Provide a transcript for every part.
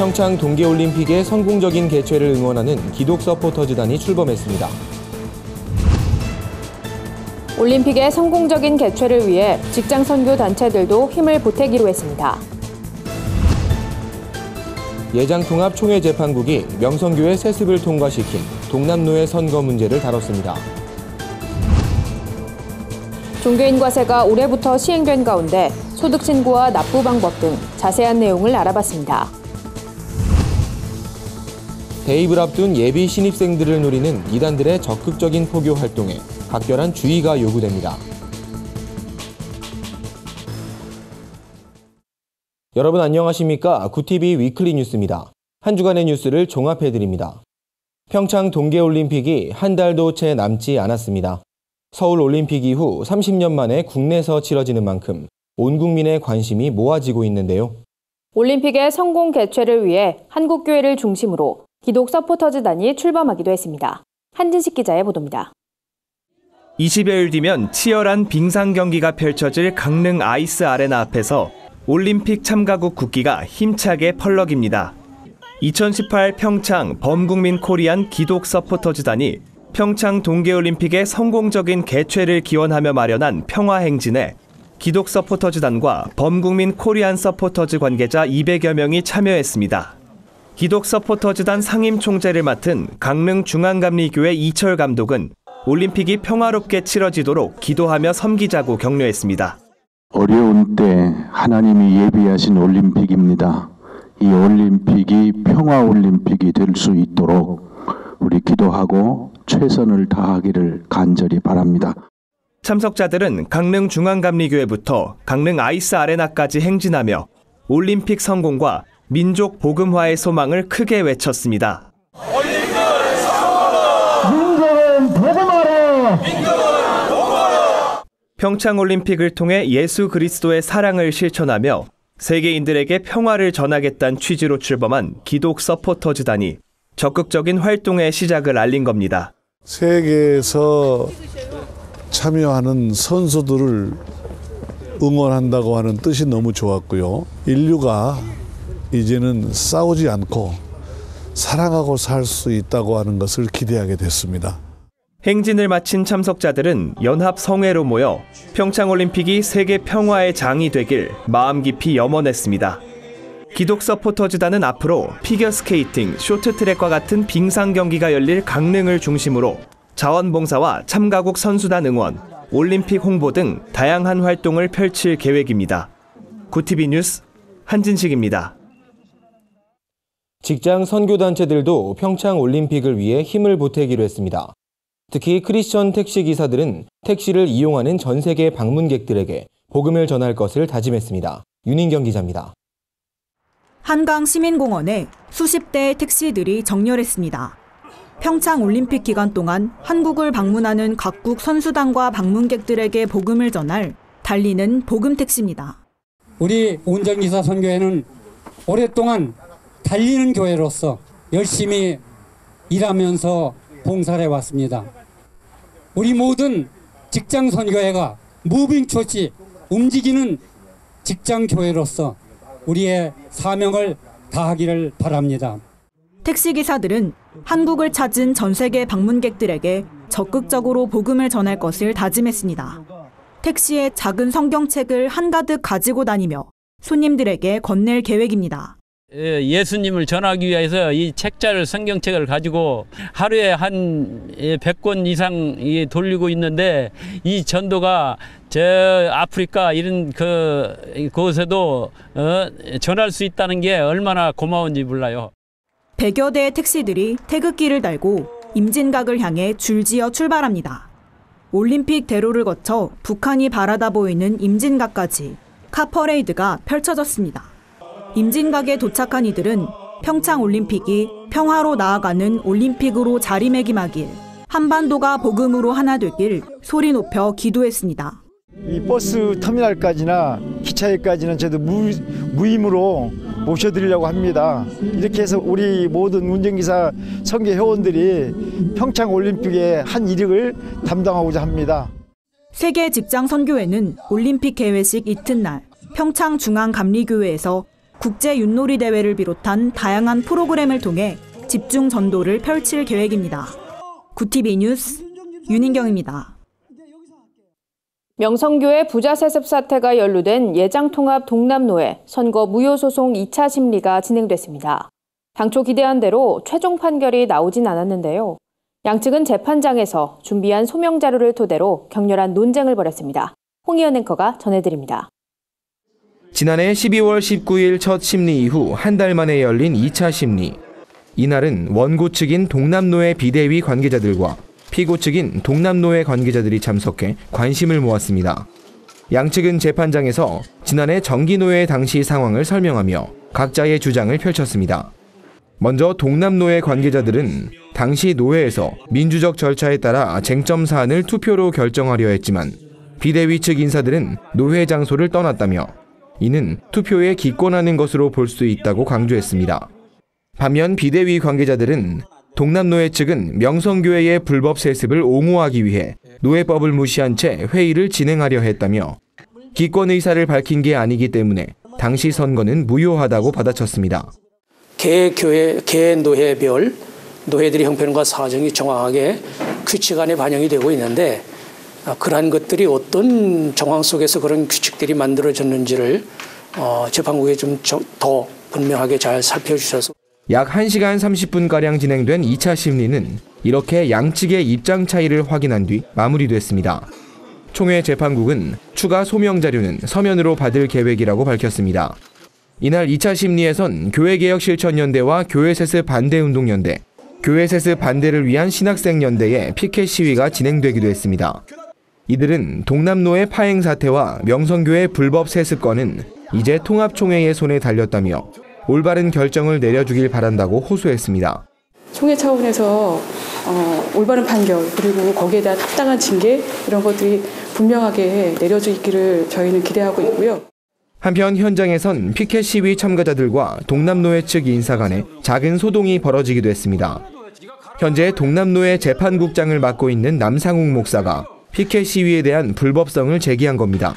평창 동계올림픽의 성공적인 개최를 응원하는 기독 서포터즈단이 출범했습니다. 올림픽의 성공적인 개최를 위해 직장 선교 단체들도 힘을 보태기로 했습니다. 예장통합총회재판국이 명성교회 세습을 통과시킨 동남노예 선거 문제를 다뤘습니다. 종교인 과세가 올해부터 시행된 가운데 소득 신고와 납부 방법 등 자세한 내용을 알아봤습니다. 대입을 앞둔 예비 신입생들을 노리는 이단들의 적극적인 포교 활동에 각별한 주의가 요구됩니다. 여러분 안녕하십니까? 구TV 위클리 뉴스입니다. 한 주간의 뉴스를 종합해드립니다. 평창 동계올림픽이 한 달도 채 남지 않았습니다. 서울올림픽 이후 30년 만에 국내에서 치러지는 만큼 온 국민의 관심이 모아지고 있는데요. 올림픽의 성공 개최를 위해 한국교회를 중심으로 기독 서포터즈단이 출범하기도 했습니다. 한진식 기자의 보도입니다. 20여일 뒤면 치열한 빙상 경기가 펼쳐질 강릉 아이스 아레나 앞에서 올림픽 참가국 국기가 힘차게 펄럭입니다. 2018 평창 범국민 코리안 기독 서포터즈단이 평창 동계올림픽의 성공적인 개최를 기원하며 마련한 평화행진에 기독 서포터즈단과 범국민 코리안 서포터즈 관계자 200여 명이 참여했습니다. 기독 서포터즈단 상임 총재를 맡은 강릉 중앙감리교회 이철 감독은 올림픽이 평화롭게 치러지도록 기도하며 섬기자고 격려했습니다. 어려운 때 하나님이 예비하신 올림픽입니다. 이 올림픽이 평화올림픽이 될 수 있도록 우리 기도하고 최선을 다하기를 간절히 바랍니다. 참석자들은 강릉 중앙감리교회부터 강릉 아이스 아레나까지 행진하며 올림픽 성공과 민족 복음화의 소망을 크게 외쳤습니다. 민족은 복음화라! 평창올림픽을 통해 예수 그리스도의 사랑을 실천하며 세계인들에게 평화를 전하겠다는 취지로 출범한 기독 서포터즈단이 적극적인 활동의 시작을 알린 겁니다. 세계에서 참여하는 선수들을 응원한다고 하는 뜻이 너무 좋았고요. 인류가 이제는 싸우지 않고 사랑하고 살 수 있다고 하는 것을 기대하게 됐습니다. 행진을 마친 참석자들은 연합 성회로 모여 평창올림픽이 세계 평화의 장이 되길 마음 깊이 염원했습니다. 기독 서포터즈단은 앞으로 피겨스케이팅, 쇼트트랙과 같은 빙상 경기가 열릴 강릉을 중심으로 자원봉사와 참가국 선수단 응원, 올림픽 홍보 등 다양한 활동을 펼칠 계획입니다. 구TV 뉴스 한진식입니다. 직장 선교단체들도 평창 올림픽을 위해 힘을 보태기로 했습니다. 특히 크리스천 택시기사들은 택시를 이용하는 전 세계 방문객들에게 복음을 전할 것을 다짐했습니다. 윤인경 기자입니다. 한강시민공원에 수십 대의 택시들이 정렬했습니다. 평창 올림픽 기간 동안 한국을 방문하는 각국 선수단과 방문객들에게 복음을 전할 달리는 복음택시입니다. 우리 운전기사 선교회는 오랫동안 달리는 교회로서 열심히 일하면서 봉사를 해왔습니다. 우리 모든 직장 선교회가 무빙 처치, 움직이는 직장 교회로서 우리의 사명을 다하기를 바랍니다. 택시기사들은 한국을 찾은 전 세계 방문객들에게 적극적으로 복음을 전할 것을 다짐했습니다. 택시에 작은 성경책을 한가득 가지고 다니며 손님들에게 건넬 계획입니다. 예수님을 전하기 위해서 이 책자를 성경책을 가지고 하루에 한 100권 이상 돌리고 있는데 이 전도가 저 아프리카 이런 그곳에도 전할 수 있다는 게 얼마나 고마운지 몰라요. 100여 대의 택시들이 태극기를 달고 임진각을 향해 줄지어 출발합니다. 올림픽 대로를 거쳐 북한이 바라다 보이는 임진각까지 카퍼레이드가 펼쳐졌습니다. 임진각에 도착한 이들은 평창올림픽이 평화로 나아가는 올림픽으로 자리매김하길, 한반도가 복음으로 하나 되길 소리 높여 기도했습니다. 이 버스 터미널까지나 기차역까지는 저도 무임으로 모셔드리려고 합니다. 이렇게 해서 우리 모든 운전기사 선교 회원들이 평창올림픽의 한 이력을 담당하고자 합니다. 세계 직장 선교회는 올림픽 개회식 이튿날 평창중앙감리교회에서 국제 윷놀이 대회를 비롯한 다양한 프로그램을 통해 집중 전도를 펼칠 계획입니다. 구TV 뉴스 윤인경입니다. 명성교회 부자 세습 사태가 연루된 예장통합 동남노회 선거 무효소송 2차 심리가 진행됐습니다. 당초 기대한 대로 최종 판결이 나오진 않았는데요. 양측은 재판장에서 준비한 소명 자료를 토대로 격렬한 논쟁을 벌였습니다. 홍희연 앵커가 전해드립니다. 지난해 12월 19일 첫 심리 이후 한 달 만에 열린 2차 심리. 이날은 원고 측인 동남노회 비대위 관계자들과 피고 측인 동남노회 관계자들이 참석해 관심을 모았습니다. 양측은 재판장에서 지난해 정기노회 당시 상황을 설명하며 각자의 주장을 펼쳤습니다. 먼저 동남노회 관계자들은 당시 노회에서 민주적 절차에 따라 쟁점 사안을 투표로 결정하려 했지만 비대위 측 인사들은 노회 장소를 떠났다며 이는 투표에 기권하는 것으로 볼 수 있다고 강조했습니다. 반면 비대위 관계자들은 동남노회 측은 명성교회의 불법 세습을 옹호하기 위해 노회법을 무시한 채 회의를 진행하려 했다며 기권 의사를 밝힌 게 아니기 때문에 당시 선거는 무효하다고 받아쳤습니다. 개 노회별 노회들의 형편과 사정이 정확하게 규칙 안에 반영이 되고 있는데 그러한 것들이 어떤 정황 속에서 그런 규칙들이 만들어졌는지를 재판국에 좀 더 분명하게 잘 살펴주셔서 약 1시간 30분가량 진행된 2차 심리는 이렇게 양측의 입장 차이를 확인한 뒤 마무리됐습니다. 총회 재판국은 추가 소명 자료는 서면으로 받을 계획이라고 밝혔습니다. 이날 2차 심리에선 교회개혁실천연대와 교회세습 반대운동연대, 교회세습 반대를 위한 신학생연대의 피켓 시위가 진행되기도 했습니다. 이들은 동남노회 파행 사태와 명성교회 불법 세습건은 이제 통합총회의 손에 달렸다며 올바른 결정을 내려주길 바란다고 호소했습니다. 총회 차원에서 올바른 판결 그리고 거기에 대한 합당한 징계 이런 것들이 분명하게 내려지기를 저희는 기대하고 있고요. 한편 현장에선 피켓 시위 참가자들과 동남노회 측 인사 간에 작은 소동이 벌어지기도 했습니다. 현재 동남노회 재판국장을 맡고 있는 남상욱 목사가 피켓 시위에 대한 불법성을 제기한 겁니다.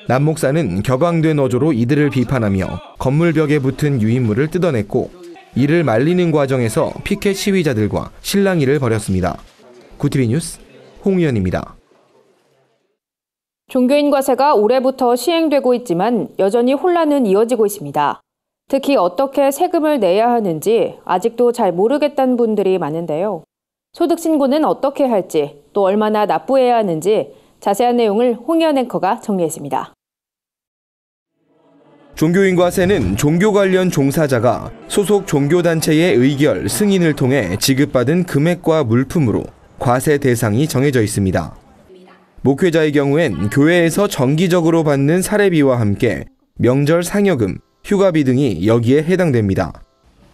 남 목사는 격앙된 어조로 이들을 비판하며 건물벽에 붙은 유인물을 뜯어냈고 이를 말리는 과정에서 피켓 시위자들과 실랑이를 벌였습니다. 구TV 뉴스 홍의연입니다. 종교인 과세가 올해부터 시행되고 있지만 여전히 혼란은 이어지고 있습니다. 특히 어떻게 세금을 내야 하는지 아직도 잘 모르겠다는 분들이 많은데요. 소득 신고는 어떻게 할지 또 얼마나 납부해야 하는지 자세한 내용을 홍희연 앵커가 정리했습니다. 종교인 과세는 종교 관련 종사자가 소속 종교단체의 의결, 승인을 통해 지급받은 금액과 물품으로 과세 대상이 정해져 있습니다. 목회자의 경우엔 교회에서 정기적으로 받는 사례비와 함께 명절 상여금, 휴가비 등이 여기에 해당됩니다.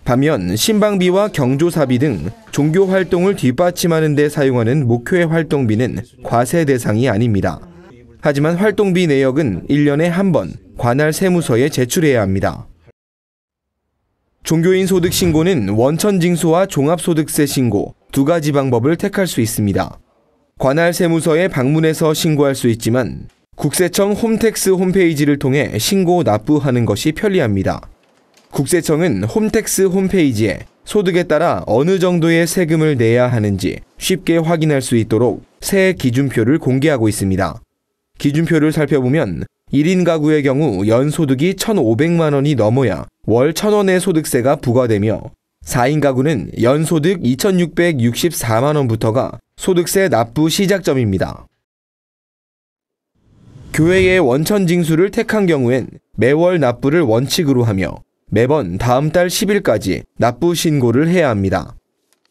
반면 신방비와 경조사비 등 종교 활동을 뒷받침하는 데 사용하는 목회 활동비는 과세 대상이 아닙니다. 하지만 활동비 내역은 1년에 한 번 관할 세무서에 제출해야 합니다. 종교인 소득 신고는 원천징수와 종합소득세 신고 두 가지 방법을 택할 수 있습니다. 관할 세무서에 방문해서 신고할 수 있지만 국세청 홈택스 홈페이지를 통해 신고 납부하는 것이 편리합니다. 국세청은 홈택스 홈페이지에 소득에 따라 어느 정도의 세금을 내야 하는지 쉽게 확인할 수 있도록 세 기준표를 공개하고 있습니다. 기준표를 살펴보면 1인 가구의 경우 연소득이 1,500만 원이 넘어야 월 1,000원의 소득세가 부과되며 4인 가구는 연소득 2,664만 원부터가 소득세 납부 시작점입니다. 교회의 원천징수를 택한 경우엔 매월 납부를 원칙으로 하며 매번 다음 달 10일까지 납부 신고를 해야 합니다.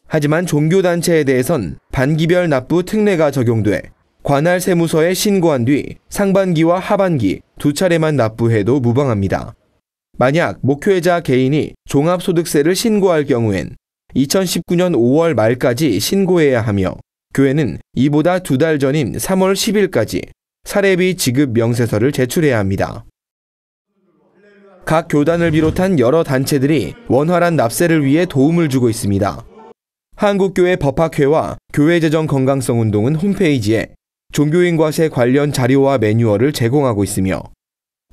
하지만 종교단체에 대해선 반기별 납부 특례가 적용돼 관할 세무서에 신고한 뒤 상반기와 하반기 두 차례만 납부해도 무방합니다. 만약 목회자 개인이 종합소득세를 신고할 경우엔 2019년 5월 말까지 신고해야 하며 교회는 이보다 2달 전인 3월 10일까지 사례비 지급 명세서를 제출해야 합니다. 각 교단을 비롯한 여러 단체들이 원활한 납세를 위해 도움을 주고 있습니다. 한국교회 법학회와 교회재정건강성운동은 홈페이지에 종교인 과세 관련 자료와 매뉴얼을 제공하고 있으며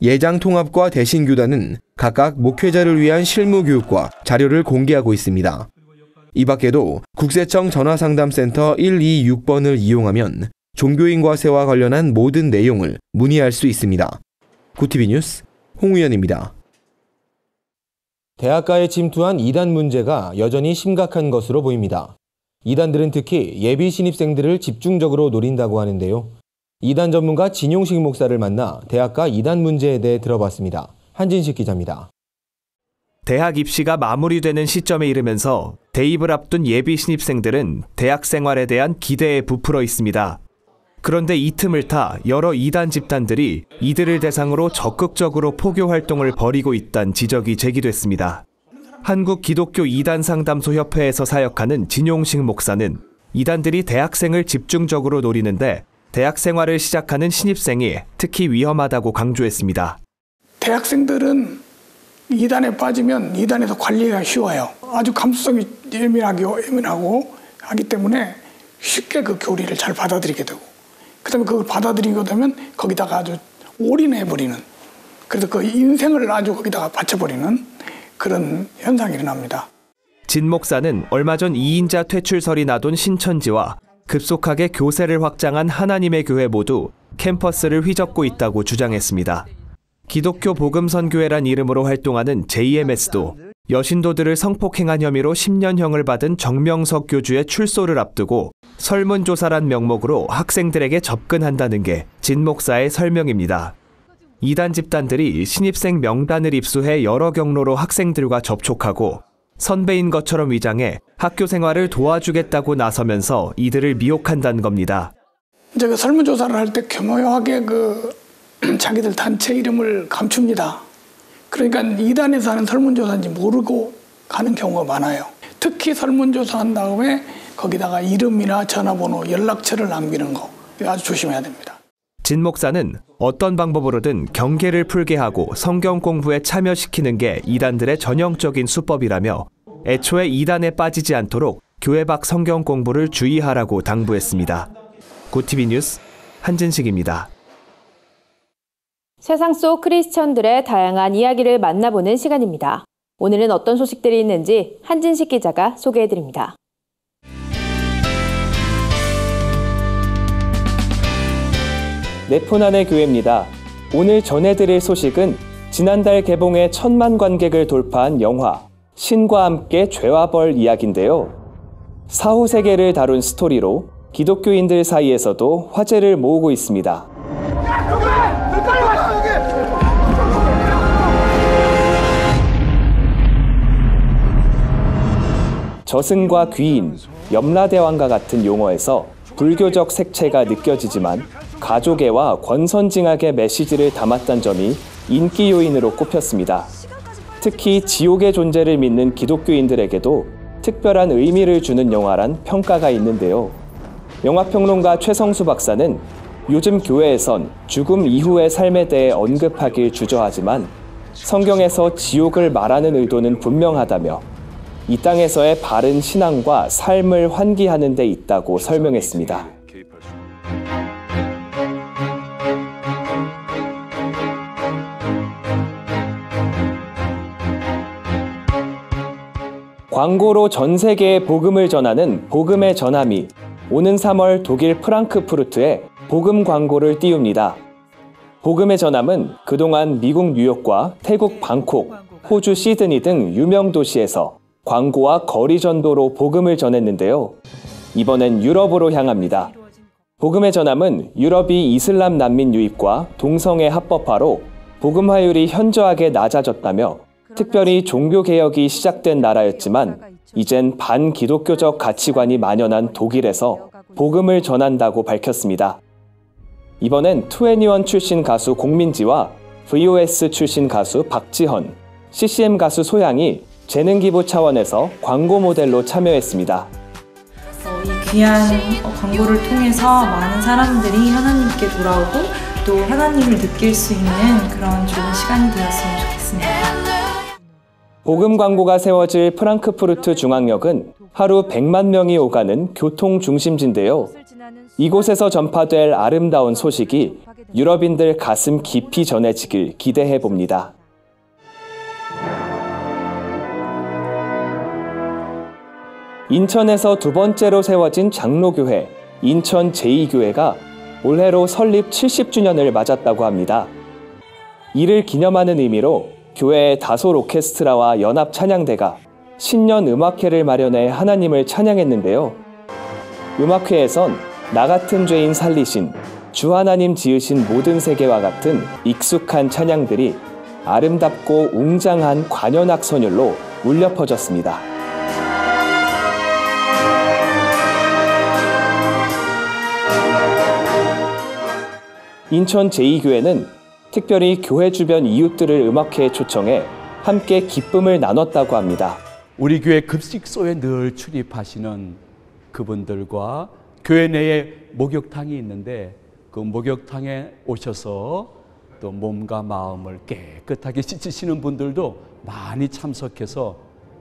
예장통합과 대신교단은 각각 목회자를 위한 실무 교육과 자료를 공개하고 있습니다. 이 밖에도 국세청 전화상담센터 126번을 이용하면 종교인과세와 관련한 모든 내용을 문의할 수 있습니다. 구티비 뉴스 홍우연입니다. 대학가에 침투한 이단 문제가 여전히 심각한 것으로 보입니다. 이단들은 특히 예비 신입생들을 집중적으로 노린다고 하는데요. 이단 전문가 진용식 목사를 만나 대학가 이단 문제에 대해 들어봤습니다. 한진식 기자입니다. 대학 입시가 마무리되는 시점에 이르면서 대입을 앞둔 예비 신입생들은 대학 생활에 대한 기대에 부풀어 있습니다. 그런데 이 틈을 타 여러 이단 집단들이 이들을 대상으로 적극적으로 포교 활동을 벌이고 있다는 지적이 제기됐습니다. 한국 기독교 이단 상담소 협회에서 사역하는 진용식 목사는 이단들이 대학생을 집중적으로 노리는데 대학 생활을 시작하는 신입생이 특히 위험하다고 강조했습니다. 대학생들은 이단에 빠지면 이단에서 관리가 쉬워요. 아주 감수성이 예민하고 하기 때문에 쉽게 그 교리를 잘 받아들이게 되고, 그다음에 그걸 받아들이게 되면 거기다가 아주 올인해버리는, 그래서 그 인생을 아주 거기다가 바쳐버리는 그런 현상이 일어납니다. 진 목사는 얼마 전 2인자 퇴출설이 나돈 신천지와 급속하게 교세를 확장한 하나님의 교회 모두 캠퍼스를 휘젓고 있다고 주장했습니다. 기독교 복음선교회란 이름으로 활동하는 JMS도 여신도들을 성폭행한 혐의로 10년형을 받은 정명석 교주의 출소를 앞두고 설문조사란 명목으로 학생들에게 접근한다는 게 진 목사의 설명입니다. 이단 집단들이 신입생 명단을 입수해 여러 경로로 학생들과 접촉하고 선배인 것처럼 위장해 학교 생활을 도와주겠다고 나서면서 이들을 미혹한다는 겁니다. 이제 그 설문조사를 할 때 교묘하게 자기들 단체 이름을 감춥니다. 그러니까 이단에서 하는 설문조사인지 모르고 가는 경우가 많아요. 특히 설문조사한 다음에 거기다가 이름이나 전화번호, 연락처를 남기는 거 아주 조심해야 됩니다. 진 목사는 어떤 방법으로든 경계를 풀게 하고 성경 공부에 참여시키는 게 이단들의 전형적인 수법이라며 애초에 이단에 빠지지 않도록 교회 밖 성경 공부를 주의하라고 당부했습니다. 구티비 뉴스 한진식입니다. 세상 속 크리스천들의 다양한 이야기를 만나보는 시간입니다. 오늘은 어떤 소식들이 있는지 한진식 기자가 소개해드립니다. 네푼안의 교회입니다. 오늘 전해드릴 소식은 지난달 개봉해 1000만 관객을 돌파한 영화 신과 함께 죄와 벌 이야기인데요. 사후 세계를 다룬 스토리로 기독교인들 사이에서도 화제를 모으고 있습니다. 저승과 귀인, 염라대왕과 같은 용어에서 불교적 색채가 느껴지지만 가족애와 권선징악의 메시지를 담았다는 점이 인기 요인으로 꼽혔습니다. 특히 지옥의 존재를 믿는 기독교인들에게도 특별한 의미를 주는 영화란 평가가 있는데요. 영화평론가 최성수 박사는 요즘 교회에선 죽음 이후의 삶에 대해 언급하길 주저하지만 성경에서 지옥을 말하는 의도는 분명하다며 이 땅에서의 바른 신앙과 삶을 환기하는 데 있다고 설명했습니다. 광고로 전 세계에 복음을 전하는 복음의 전함이 오는 3월 독일 프랑크푸르트에 복음 광고를 띄웁니다. 복음의 전함은 그동안 미국 뉴욕과 태국 방콕, 호주 시드니 등 유명 도시에서 광고와 거리 전도로 복음을 전했는데요. 이번엔 유럽으로 향합니다. 복음의 전함은 유럽이 이슬람 난민 유입과 동성애 합법화로 복음 화율이 현저하게 낮아졌다며 특별히 종교개혁이 시작된 나라였지만 이젠 반기독교적 가치관이 만연한 독일에서 복음을 전한다고 밝혔습니다. 이번엔 2NE1 출신 가수 공민지와 VOS 출신 가수 박지헌, CCM 가수 소양이 재능기부 차원에서 광고 모델로 참여했습니다. 이 귀한 광고를 통해서 많은 사람들이 하나님께 돌아오고 또 하나님을 느낄 수 있는 그런 좋은 시간이 되었으면 좋겠습니다. 복음 광고가 세워질 프랑크푸르트 중앙역은 하루 100만 명이 오가는 교통 중심지인데요. 이곳에서 전파될 아름다운 소식이 유럽인들 가슴 깊이 전해지길 기대해 봅니다. 인천에서 두 번째로 세워진 장로교회, 인천 제2교회가 올해로 설립 70주년을 맞았다고 합니다. 이를 기념하는 의미로 교회의 다솔 오케스트라와 연합 찬양대가 신년 음악회를 마련해 하나님을 찬양했는데요. 음악회에선 나 같은 죄인 살리신, 주 하나님 지으신 모든 세계와 같은 익숙한 찬양들이 아름답고 웅장한 관현악 선율로 울려 퍼졌습니다. 인천 제2교회는 특별히 교회 주변 이웃들을 음악회에 초청해 함께 기쁨을 나눴다고 합니다. 우리 교회 급식소에 늘 출입하시는 그분들과 교회 내에 목욕탕이 있는데 그 목욕탕에 오셔서 또 몸과 마음을 깨끗하게 씻으시는 분들도 많이 참석해서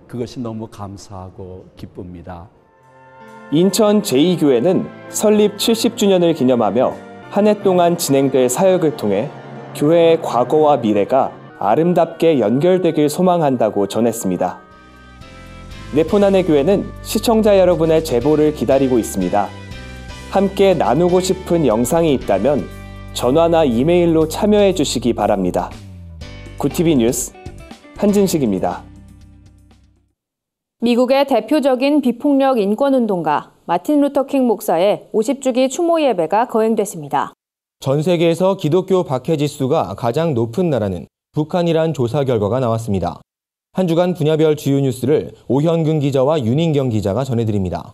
그것이 너무 감사하고 기쁩니다. 인천 제2교회는 설립 70주년을 기념하며 한 해 동안 진행될 사역을 통해 교회의 과거와 미래가 아름답게 연결되길 소망한다고 전했습니다. 네포난의 교회는 시청자 여러분의 제보를 기다리고 있습니다. 함께 나누고 싶은 영상이 있다면 전화나 이메일로 참여해 주시기 바랍니다. 구TV 뉴스 한진식입니다. 미국의 대표적인 비폭력 인권운동가 마틴 루터킹 목사의 50주기 추모 예배가 거행됐습니다. 전 세계에서 기독교 박해 지수가 가장 높은 나라는 북한이란 조사 결과가 나왔습니다. 한 주간 분야별 주요 뉴스를 오현근 기자와 윤인경 기자가 전해드립니다.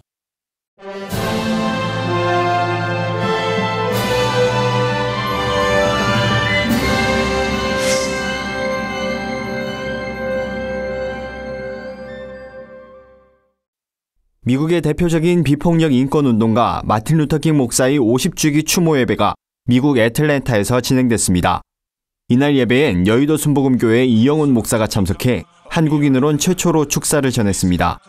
미국의 대표적인 비폭력 인권운동가 마틴 루터킹 목사의 50주기 추모 예배가 미국 애틀랜타에서 진행됐습니다. 이날 예배엔 여의도 순복음교회 이영훈 목사가 참석해 한국인으론 최초로 축사를 전했습니다.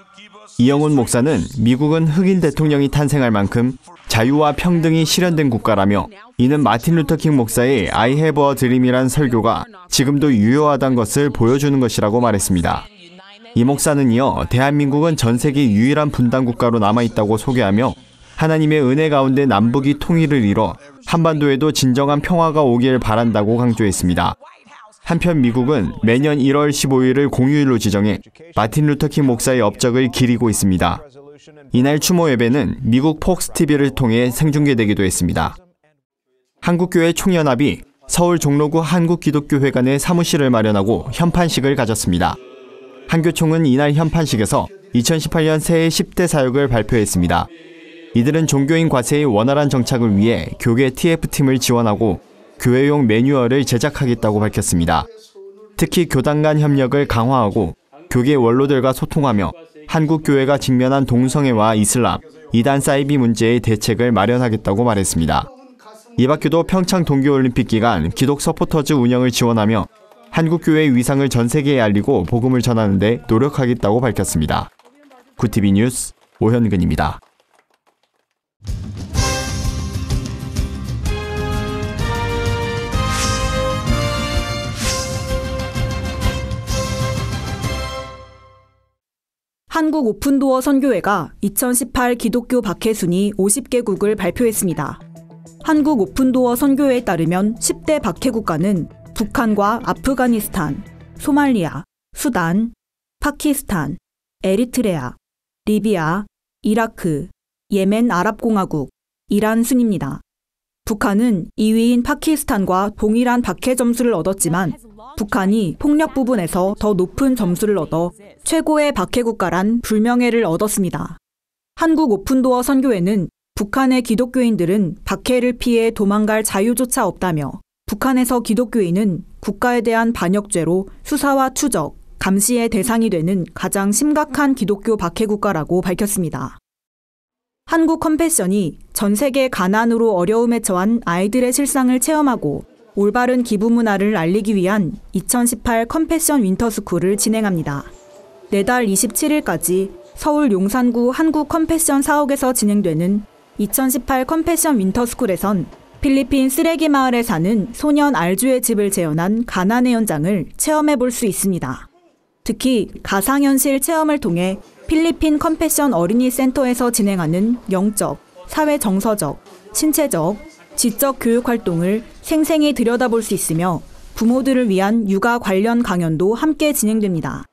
이영훈 목사는 미국은 흑인 대통령이 탄생할 만큼 자유와 평등이 실현된 국가라며 이는 마틴 루터킹 목사의 I have a dream이란 설교가 지금도 유효하다는 것을 보여주는 것이라고 말했습니다. 이 목사는 이어 대한민국은 전 세계 유일한 분단 국가로 남아있다고 소개하며 하나님의 은혜 가운데 남북이 통일을 이뤄 한반도에도 진정한 평화가 오길 바란다고 강조했습니다. 한편 미국은 매년 1월 15일을 공휴일로 지정해 마틴 루터킹 목사의 업적을 기리고 있습니다. 이날 추모 예배는 미국 폭스 TV를 통해 생중계되기도 했습니다. 한국교회 총연합이 서울 종로구 한국기독교회관에 사무실을 마련하고 현판식을 가졌습니다. 한교총은 이날 현판식에서 2018년 새해 10대 사역을 발표했습니다. 이들은 종교인 과세의 원활한 정착을 위해 교계 TF팀을 지원하고 교회용 매뉴얼을 제작하겠다고 밝혔습니다. 특히 교단 간 협력을 강화하고 교계 원로들과 소통하며 한국교회가 직면한 동성애와 이슬람, 이단 사이비 문제의 대책을 마련하겠다고 말했습니다. 이 밖에도 평창 동계올림픽 기간 기독 서포터즈 운영을 지원하며 한국교회의 위상을 전 세계에 알리고 복음을 전하는 데 노력하겠다고 밝혔습니다. 구TV 뉴스 오현근입니다. 한국 오픈도어 선교회가 2018 기독교 박해 순위 50개국을 발표했습니다. 한국 오픈도어 선교회에 따르면 10대 박해 국가는 북한과 아프가니스탄, 소말리아, 수단, 파키스탄, 에리트레아, 리비아, 이라크, 예멘 아랍공화국, 이란 순입니다. 북한은 2위인 파키스탄과 동일한 박해 점수를 얻었지만 북한이 폭력 부분에서 더 높은 점수를 얻어 최고의 박해 국가란 불명예를 얻었습니다. 한국 오픈도어 선교회는 북한의 기독교인들은 박해를 피해 도망갈 자유조차 없다며 북한에서 기독교인은 국가에 대한 반역죄로 수사와 추적, 감시의 대상이 되는 가장 심각한 기독교 박해 국가라고 밝혔습니다. 한국 컴패션이 전 세계 가난으로 어려움에 처한 아이들의 실상을 체험하고 올바른 기부 문화를 알리기 위한 2018 컴패션 윈터스쿨을 진행합니다. 내달 27일까지 서울 용산구 한국 컴패션 사옥에서 진행되는 2018 컴패션 윈터스쿨에선 필리핀 쓰레기 마을에 사는 소년 알주의 집을 재현한 가난의 현장을 체험해 볼 수 있습니다. 특히 가상현실 체험을 통해 필리핀 컴패션 어린이 센터에서 진행하는 영적, 사회 정서적, 신체적, 지적 교육 활동을 생생히 들여다볼 수 있으며 부모들을 위한 육아 관련 강연도 함께 진행됩니다.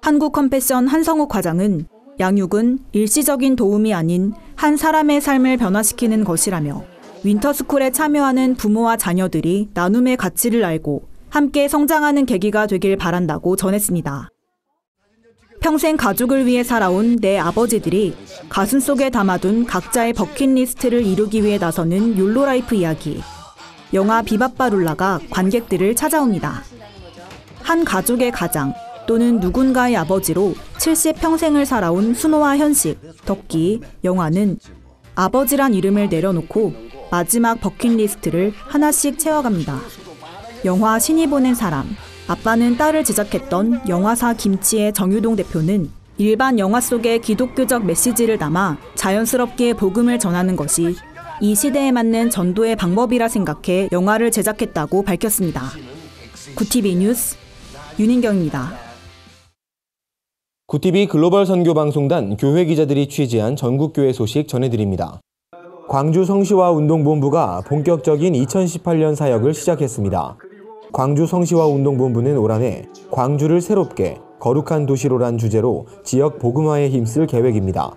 한국 컴패션 한성욱 과장은 양육은 일시적인 도움이 아닌 한 사람의 삶을 변화시키는 것이라며 윈터스쿨에 참여하는 부모와 자녀들이 나눔의 가치를 알고 함께 성장하는 계기가 되길 바란다고 전했습니다. 평생 가족을 위해 살아온 내 아버지들이 가슴속에 담아둔 각자의 버킷리스트를 이루기 위해 나서는 욜로라이프 이야기. 영화 비바바룰라가 관객들을 찾아옵니다. 한 가족의 가장 또는 누군가의 아버지로 70평생을 살아온 순호와 현식, 덕기, 영화는 아버지란 이름을 내려놓고 마지막 버킷리스트를 하나씩 채워갑니다. 영화 신이 보낸 사람, 아빠는 딸을 제작했던 영화사 김치의 정유동 대표는 일반 영화 속의 기독교적 메시지를 담아 자연스럽게 복음을 전하는 것이 이 시대에 맞는 전도의 방법이라 생각해 영화를 제작했다고 밝혔습니다. 구TV 뉴스 윤인경입니다. 구TV 글로벌 선교방송단 교회 기자들이 취재한 전국교회 소식 전해드립니다. 광주 성시화 운동본부가 본격적인 2018년 사역을 시작했습니다. 광주 성시화 운동본부는 올 한해 광주를 새롭게 거룩한 도시로란 주제로 지역 복음화에 힘쓸 계획입니다.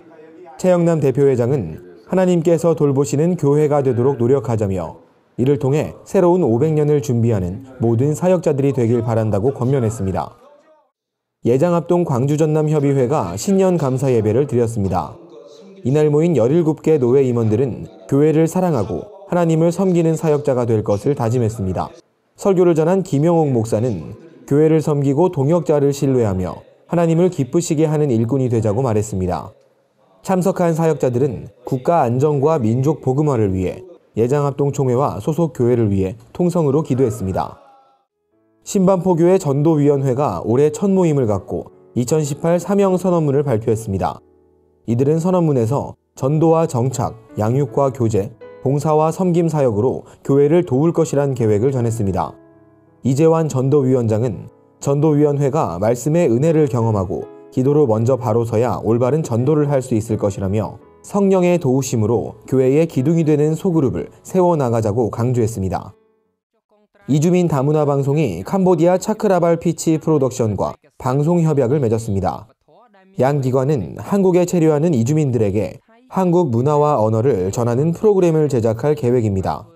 최영남 대표회장은 하나님께서 돌보시는 교회가 되도록 노력하자며 이를 통해 새로운 500년을 준비하는 모든 사역자들이 되길 바란다고 권면했습니다. 예장합동 광주전남협의회가 신년 감사 예배를 드렸습니다. 이날 모인 17개 노회 임원들은 교회를 사랑하고 하나님을 섬기는 사역자가 될 것을 다짐했습니다. 설교를 전한 김영옥 목사는 교회를 섬기고 동역자를 신뢰하며 하나님을 기쁘시게 하는 일꾼이 되자고 말했습니다. 참석한 사역자들은 국가 안정과 민족 복음화를 위해 예장합동총회와 소속 교회를 위해 통성으로 기도했습니다. 신반포교회 전도위원회가 올해 첫 모임을 갖고 2018 사명 선언문을 발표했습니다. 이들은 선언문에서 전도와 정착, 양육과 교제, 봉사와 섬김 사역으로 교회를 도울 것이란 계획을 전했습니다. 이재환 전도위원장은 전도위원회가 말씀의 은혜를 경험하고 기도로 먼저 바로 서야 올바른 전도를 할 수 있을 것이라며 성령의 도우심으로 교회의 기둥이 되는 소그룹을 세워나가자고 강조했습니다. 이주민 다문화 방송이 캄보디아 차크라발 피치 프로덕션과 방송 협약을 맺었습니다. 양 기관은 한국에 체류하는 이주민들에게 한국 문화와 언어를 전하는 프로그램을 제작할 계획입니다.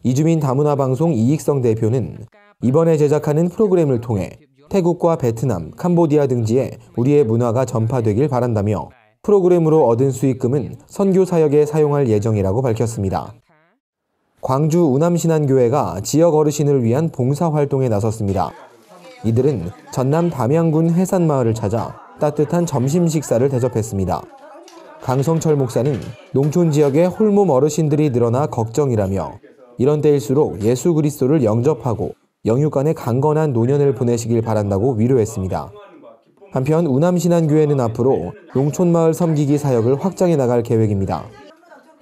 이주민 다문화 방송 이익성 대표는 이번에 제작하는 프로그램을 통해 태국과 베트남, 캄보디아 등지에 우리의 문화가 전파되길 바란다며 프로그램으로 얻은 수익금은 선교 사역에 사용할 예정이라고 밝혔습니다. 광주 우남신안교회가 지역 어르신을 위한 봉사활동에 나섰습니다. 이들은 전남 담양군 해산마을을 찾아 따뜻한 점심 식사를 대접했습니다. 강성철 목사는 농촌 지역에 홀몸 어르신들이 늘어나 걱정이라며 이런 때일수록 예수 그리스도를 영접하고 영육간에 강건한 노년을 보내시길 바란다고 위로했습니다. 한편 우남신안교회는 앞으로 농촌마을 섬기기 사역을 확장해 나갈 계획입니다.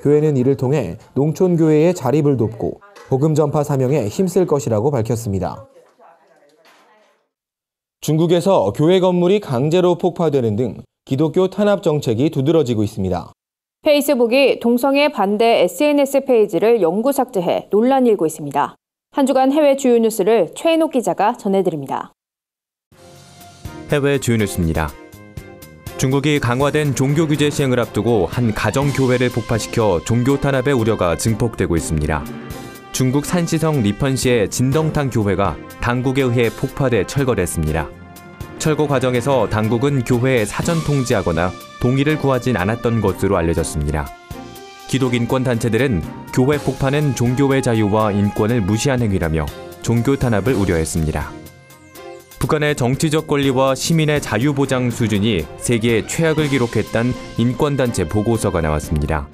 교회는 이를 통해 농촌교회의 자립을 돕고 복음 전파 사명에 힘쓸 것이라고 밝혔습니다. 중국에서 교회 건물이 강제로 폭파되는 등 기독교 탄압 정책이 두드러지고 있습니다. 페이스북이 동성애 반대 SNS 페이지를 영구 삭제해 논란이 일고 있습니다. 한 주간 해외 주요 뉴스를 최인옥 기자가 전해드립니다. 해외 주요 뉴스입니다. 중국이 강화된 종교 규제 시행을 앞두고 한 가정교회를 폭파시켜 종교 탄압의 우려가 증폭되고 있습니다. 중국 산시성 리펀시의 진덩탕 교회가 당국에 의해 폭파돼 철거됐습니다. 철거 과정에서 당국은 교회에 사전 통지하거나 동의를 구하진 않았던 것으로 알려졌습니다. 기독인권단체들은 교회 폭파는 종교의 자유와 인권을 무시한 행위라며 종교 탄압을 우려했습니다. 북한의 정치적 권리와 시민의 자유 보장 수준이 세계 최악을 기록했다는 인권단체 보고서가 나왔습니다.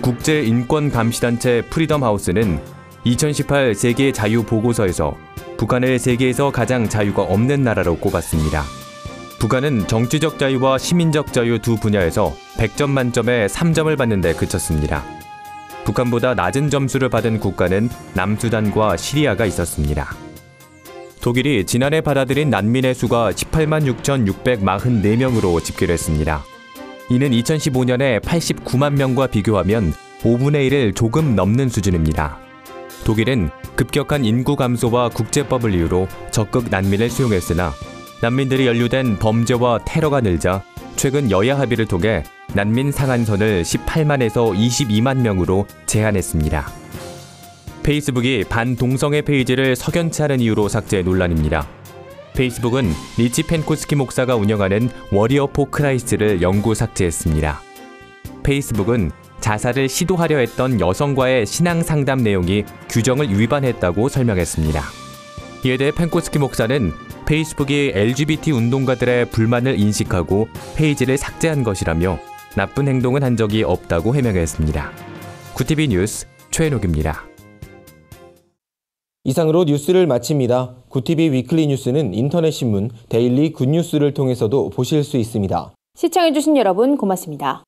국제인권감시단체 프리덤하우스는 2018 세계 자유 보고서에서 북한을 세계에서 가장 자유가 없는 나라로 꼽았습니다. 북한은 정치적 자유와 시민적 자유 두 분야에서 100점 만점에 3점을 받는 데 그쳤습니다. 북한보다 낮은 점수를 받은 국가는 남수단과 시리아가 있었습니다. 독일이 지난해 받아들인 난민의 수가 18만 6,644명으로 집계됐습니다. 이는 2015년에 89만 명과 비교하면 5분의 1을 조금 넘는 수준입니다. 독일은 급격한 인구 감소와 국제법을 이유로 적극 난민을 수용했으나 난민들이 연루된 범죄와 테러가 늘자 최근 여야 합의를 통해 난민 상한선을 18만에서 22만 명으로 제한했습니다. 페이스북이 반동성애 페이지를 석연치 않은 이유로 삭제 논란입니다. 페이스북은 리치 펜코스키 목사가 운영하는 워리어 포 크라이스트를 영구 삭제했습니다. 페이스북은 자살을 시도하려 했던 여성과의 신앙 상담 내용이 규정을 위반했다고 설명했습니다. 이에 대해 펜코스키 목사는 페이스북이 LGBT 운동가들의 불만을 인식하고 페이지를 삭제한 것이라며 나쁜 행동은 한 적이 없다고 해명했습니다. 구티비 뉴스 최현욱입니다. 이상으로 뉴스를 마칩니다. 구티비 위클리 뉴스는 인터넷 신문 데일리 굿뉴스를 통해서도 보실 수 있습니다. 시청해주신 여러분 고맙습니다.